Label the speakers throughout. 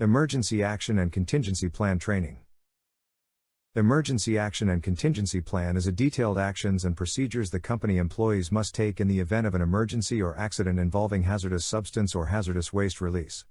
Speaker 1: Emergency Action and Contingency Plan Training. Emergency Action and Contingency Plan is a detailed actions and procedures the company employees must take in the event of an emergency or accident involving hazardous substance or hazardous waste release.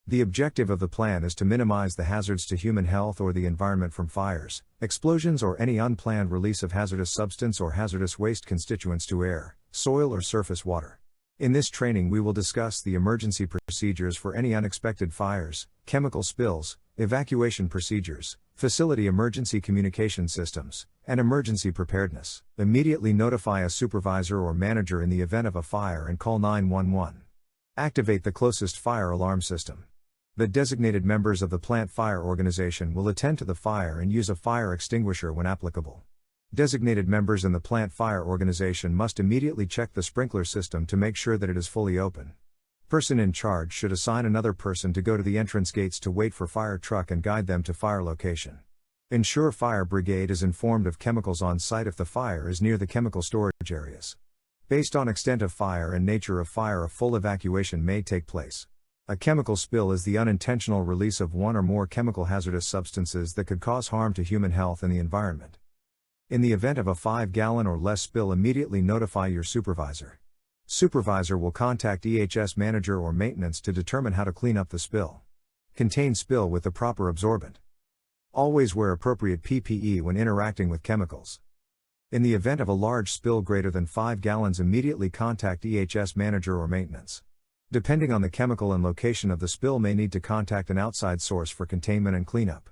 Speaker 1: The objective of the plan is to minimize the hazards to human health or the environment from fires, explosions, or any unplanned release of hazardous substance or hazardous waste constituents to air, soil, or surface water. In this training, we will discuss the emergency procedures for any unexpected fires, chemical spills, evacuation procedures, facility emergency communication systems, and emergency preparedness. Immediately notify a supervisor or manager in the event of a fire and call 911. Activate the closest fire alarm system. The designated members of the plant fire organization will attend to the fire and use a fire extinguisher when applicable. Designated members in the plant fire organization must immediately check the sprinkler system to make sure that it is fully open. Person in charge should assign another person to go to the entrance gates to wait for fire truck and guide them to fire location. Ensure fire brigade is informed of chemicals on site if the fire is near the chemical storage areas. Based on extent of fire and nature of fire, a full evacuation may take place. A chemical spill is the unintentional release of one or more chemical hazardous substances that could cause harm to human health and the environment. In the event of a 5-gallon or less spill, immediately notify your supervisor. Supervisor will contact EHS manager or maintenance to determine how to clean up the spill. Contain spill with the proper absorbent. Always wear appropriate PPE when interacting with chemicals. In the event of a large spill greater than 5 gallons, immediately contact EHS manager or maintenance. Depending on the chemical and location of the spill, may need to contact an outside source for containment and cleanup.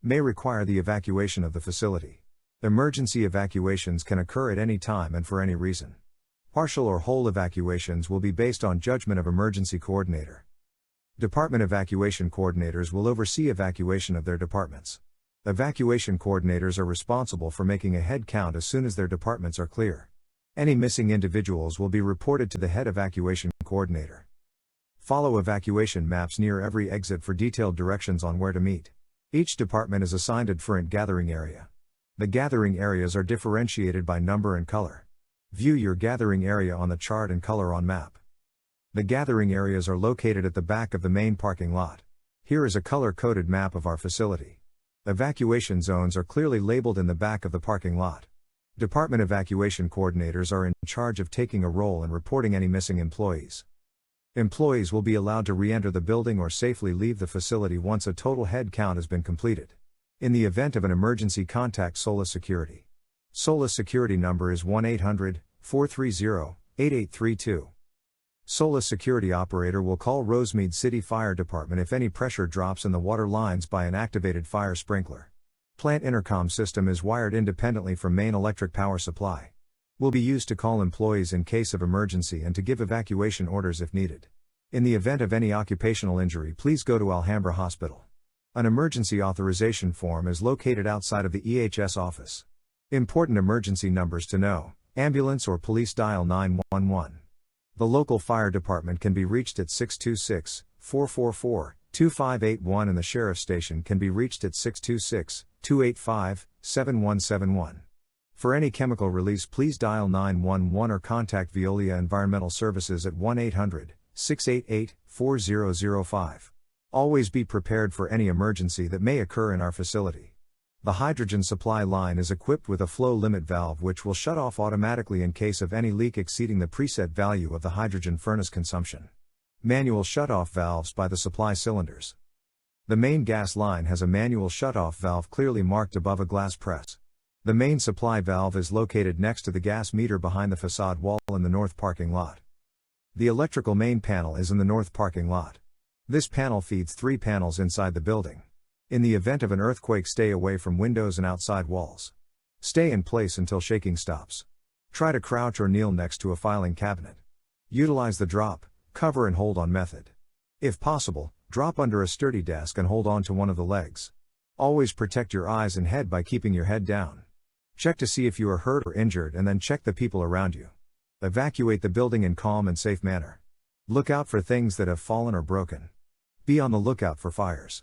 Speaker 1: May require the evacuation of the facility. Emergency evacuations can occur at any time and for any reason. Partial or whole evacuations will be based on judgment of emergency coordinator. Department evacuation coordinators will oversee evacuation of their departments. Evacuation coordinators are responsible for making a head count as soon as their departments are clear. Any missing individuals will be reported to the head evacuation coordinator. Follow evacuation maps near every exit for detailed directions on where to meet. Each department is assigned a different gathering area. The gathering areas are differentiated by number and color. View your gathering area on the chart and color on map. The gathering areas are located at the back of the main parking lot. Here is a color-coded map of our facility. Evacuation zones are clearly labeled in the back of the parking lot. Department evacuation coordinators are in charge of taking a roll and reporting any missing employees. Employees will be allowed to re-enter the building or safely leave the facility once a total head count has been completed. In the event of an emergency, contact SOLAS Security. SOLAS Security number is 1-800-430-8832. SOLAS Security operator will call Rosemead City Fire Department if any pressure drops in the water lines by an activated fire sprinkler. Plant intercom system is wired independently from main electric power supply. Will be used to call employees in case of emergency and to give evacuation orders if needed. In the event of any occupational injury, please go to Alhambra Hospital. An emergency authorization form is located outside of the EHS office. Important emergency numbers to know: ambulance or police, dial 911. The local fire department can be reached at 626-444-2581 and the sheriff's station can be reached at 626-285-7171. For any chemical release, please dial 911 or contact Veolia Environmental Services at 1-800-688-4005. Always be prepared for any emergency that may occur in our facility. The hydrogen supply line is equipped with a flow limit valve which will shut off automatically in case of any leak exceeding the preset value of the hydrogen furnace consumption. Manual shutoff valves by the supply cylinders. The main gas line has a manual shutoff valve clearly marked above a glass press. The main supply valve is located next to the gas meter behind the facade wall in the north parking lot. The electrical main panel is in the north parking lot. This panel feeds 3 panels inside the building. In the event of an earthquake, stay away from windows and outside walls. Stay in place until shaking stops. Try to crouch or kneel next to a filing cabinet. Utilize the drop, cover and hold on method. If possible, drop under a sturdy desk and hold on to one of the legs. Always protect your eyes and head by keeping your head down. Check to see if you are hurt or injured and then check the people around you. Evacuate the building in calm and safe manner. Look out for things that have fallen or broken. Be on the lookout for fires.